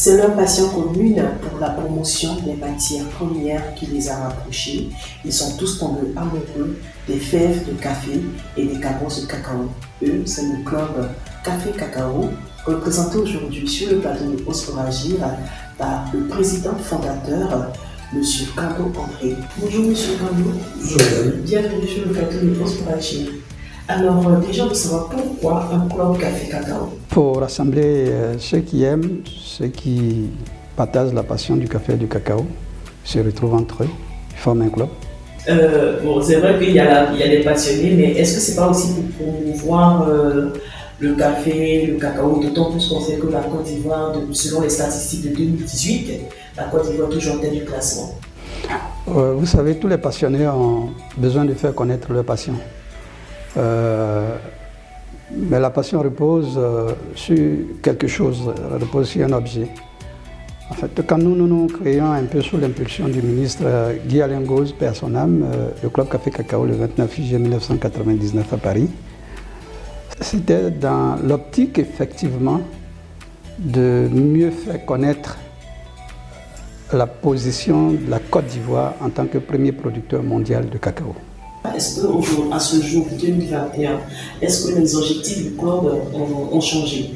C'est leur passion commune pour la promotion des matières premières qui les a rapprochés. Ils sont tous tombés amoureux des fèves de café et des cabosses de cacao. Eux, c'est le club Café Cacao, représenté aujourd'hui sur le plateau de Osporagir par le président fondateur, M. Kando André. Bonjour M. Kando. Bonjour. Bienvenue sur le plateau de Osporagir. Alors, déjà, vous savez pourquoi un club Café Cacao? Pour rassembler ceux qui aiment, ceux qui partagent la passion du café et du cacao, se retrouvent entre eux, ils forment un club. Bon, c'est vrai qu'il y a des passionnés, mais est-ce que c'est pas aussi pour promouvoir le café, le cacao, d'autant plus qu'on sait que la Côte d'Ivoire, selon les statistiques de 2018, la Côte d'Ivoire est toujours en tête du classement. Vous savez, tous les passionnés ont besoin de faire connaître leur passion. Mais la passion repose sur quelque chose, repose sur un objet. En fait, quand nous créons un peu sous l'impulsion du ministre Guy Alain Gauze, père son âme, le club Café Cacao le 29 juillet 1999 à Paris, c'était dans l'optique effectivement de mieux faire connaître la position de la Côte d'Ivoire en tant que premier producteur mondial de cacao. Est-ce qu'à ce jour 2021, est-ce que les objectifs du club ont changé?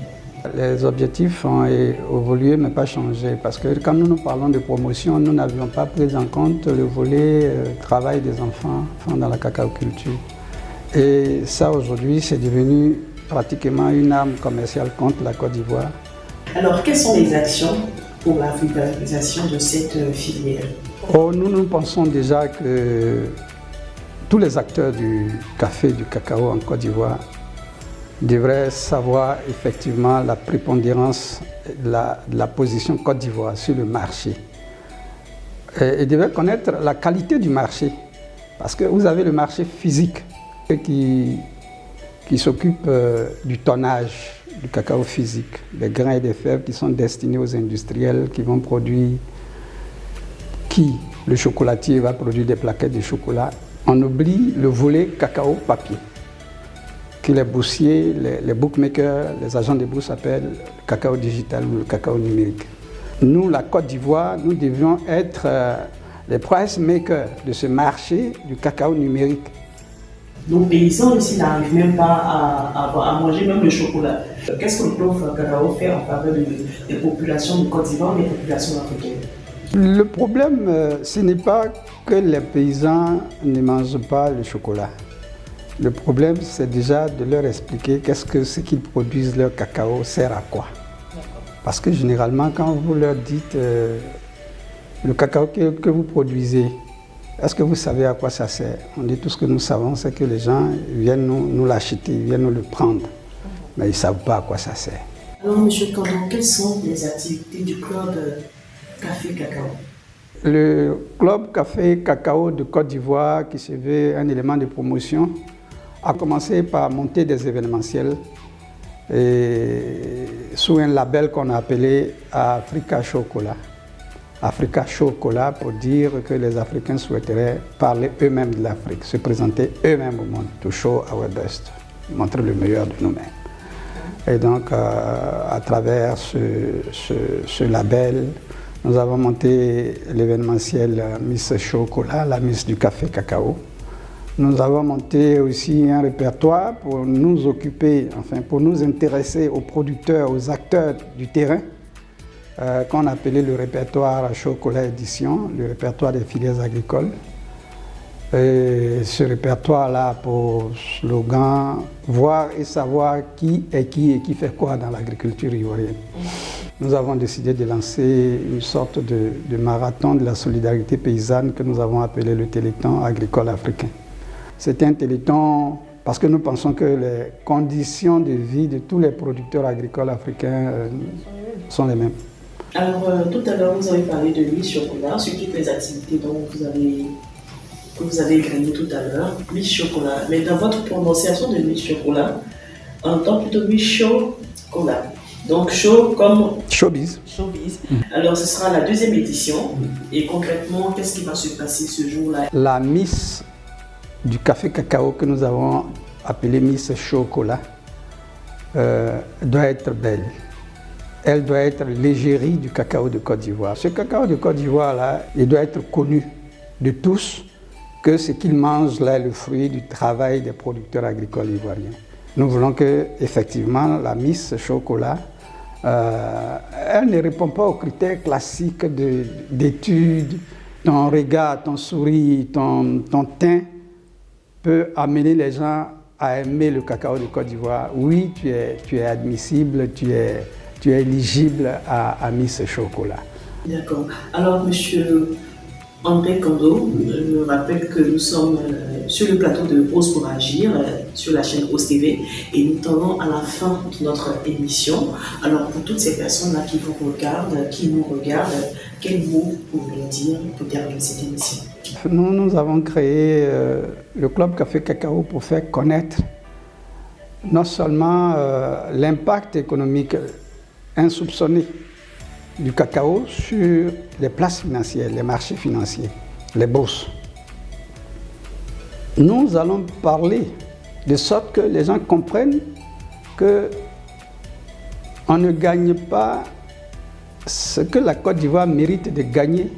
Les objectifs ont évolué mais pas changé parce que quand nous parlons de promotion, nous n'avions pas pris en compte le volet travail des enfants dans la cacaoculture. Et ça aujourd'hui c'est devenu pratiquement une arme commerciale contre la Côte d'Ivoire. Alors quelles sont les actions pour la vulgarisation de cette filière? Nous pensons déjà que tous les acteurs du café et du cacao en Côte d'Ivoire devraient savoir effectivement la prépondérance de la position Côte d'Ivoire sur le marché. Et devraient connaître la qualité du marché. Parce que vous avez le marché physique qui s'occupe du tonnage du cacao physique, des grains et des fèves qui sont destinés aux industriels qui vont produire, le chocolatier va produire des plaquettes de chocolat. On oublie le volet cacao papier, que les boursiers, les bookmakers, les agents de bourse appellent le cacao digital ou le cacao numérique. Nous, la Côte d'Ivoire, nous devions être les price makers de ce marché du cacao numérique. Nos paysans ici n'arrivent même pas à manger même le chocolat. Qu'est-ce que le club Cacao fait en faveur des populations de Côte d'Ivoire et des populations africaines? Le problème, ce n'est pas que les paysans ne mangent pas le chocolat. Le problème, c'est déjà de leur expliquer qu'est-ce que ce qu'ils produisent, leur cacao, sert à quoi. Parce que généralement, quand vous leur dites le cacao que vous produisez, est-ce que vous savez à quoi ça sert? On dit tout ce que nous savons, c'est que les gens viennent nous l'acheter, ils viennent nous le prendre. Mais ils ne savent pas à quoi ça sert. Alors, M. Kando, quelles sont les activités du club Café Cacao? Le club Café Cacao de Côte d'Ivoire, qui se veut un élément de promotion, a commencé par monter des événementiels sous un label qu'on a appelé Africa Chocolat. Africa Chocolat pour dire que les Africains souhaiteraient parler eux-mêmes de l'Afrique, se présenter eux-mêmes au monde, to show our best, montrer le meilleur de nous-mêmes. Et donc, à travers ce label, nous avons monté l'événementiel Miss Chocolat, la Miss du Café Cacao. Nous avons monté aussi un répertoire pour nous occuper, enfin pour nous intéresser aux producteurs, aux acteurs du terrain, qu'on appelait le répertoire Chocolat Édition, le répertoire des filières agricoles. Et ce répertoire-là pour slogan « Voir et savoir qui est qui et qui fait quoi dans l'agriculture ivoirienne ». Nous avons décidé de lancer une sorte de marathon de la solidarité paysanne que nous avons appelé le Téléthon agricole africain. C'était un téléthon parce que nous pensons que les conditions de vie de tous les producteurs agricoles africains sont les mêmes. Alors, tout à l'heure, vous avez parlé de Miss Chocolat, sur toutes les activités dont vous avez grillé tout à l'heure. Miss Chocolat, mais dans votre prononciation de Miss Chocolat, on entend plutôt Miss Chocolat. Donc, show comme Showbiz. Showbiz. Alors, ce sera la deuxième édition. Et concrètement, qu'est-ce qui va se passer ce jour-là? La Miss du Café Cacao que nous avons appelée Miss Chocolat doit être belle. elle doit être l'égérie du cacao de Côte d'Ivoire. Ce cacao de Côte d'Ivoire-là, il doit être connu de tous que ce qu'il mange là est le fruit du travail des producteurs agricoles ivoiriens. Nous voulons que, effectivement, la Miss Chocolat, elle ne répond pas aux critères classiques d'études. Ton regard, ton sourire, ton teint peut amener les gens à aimer le cacao de Côte d'Ivoire. Oui, tu es admissible, tu es éligible à Miss Chocolat. D'accord. Alors, monsieur André Kondo, je rappelle que nous sommes sur le plateau de Ose pour agir, sur la chaîne Ose TV, et nous tendons à la fin de notre émission. Alors, pour toutes ces personnes-là qui vous regardent, qui nous regardent, quels mots pouvez-vous dire pour terminer cette émission? Nous avons créé le Club Café Cacao pour faire connaître non seulement l'impact économique insoupçonné du cacao sur les places financières, les marchés financiers, les bourses. Nous allons parler de sorte que les gens comprennent qu'on ne gagne pas ce que la Côte d'Ivoire mérite de gagner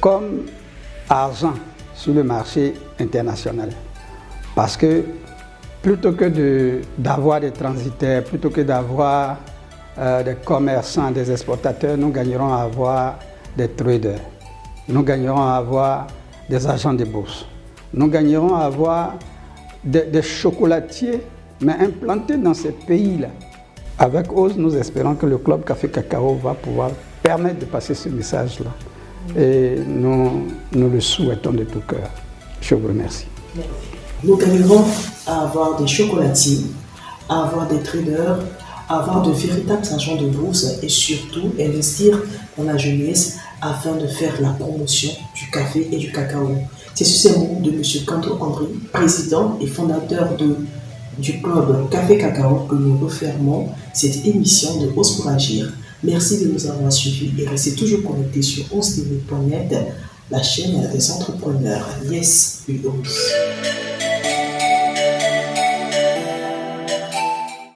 comme argent sur le marché international. Parce que plutôt que d'avoir des transitaires, plutôt que d'avoir des commerçants, des exportateurs, nous gagnerons à avoir des traders. Nous gagnerons à avoir des agents de bourse. Nous gagnerons à avoir des chocolatiers, mais implantés dans ces pays-là. Avec Ose, nous espérons que le Club Café Cacao va pouvoir permettre de passer ce message-là. Et nous le souhaitons de tout cœur. Je vous remercie. Nous gagnerons à avoir des chocolatiers, à avoir des traders, à avoir de véritables agents de bourse et surtout investir dans la jeunesse afin de faire la promotion du café et du cacao. C'est sur ces mots de M. Kanto André, président et fondateur du club Café Cacao, que nous refermons cette émission de Ose pour agir. Merci de nous avoir suivis et restez toujours connectés sur OseTV.net, la chaîne des entrepreneurs. Yes, we Ose.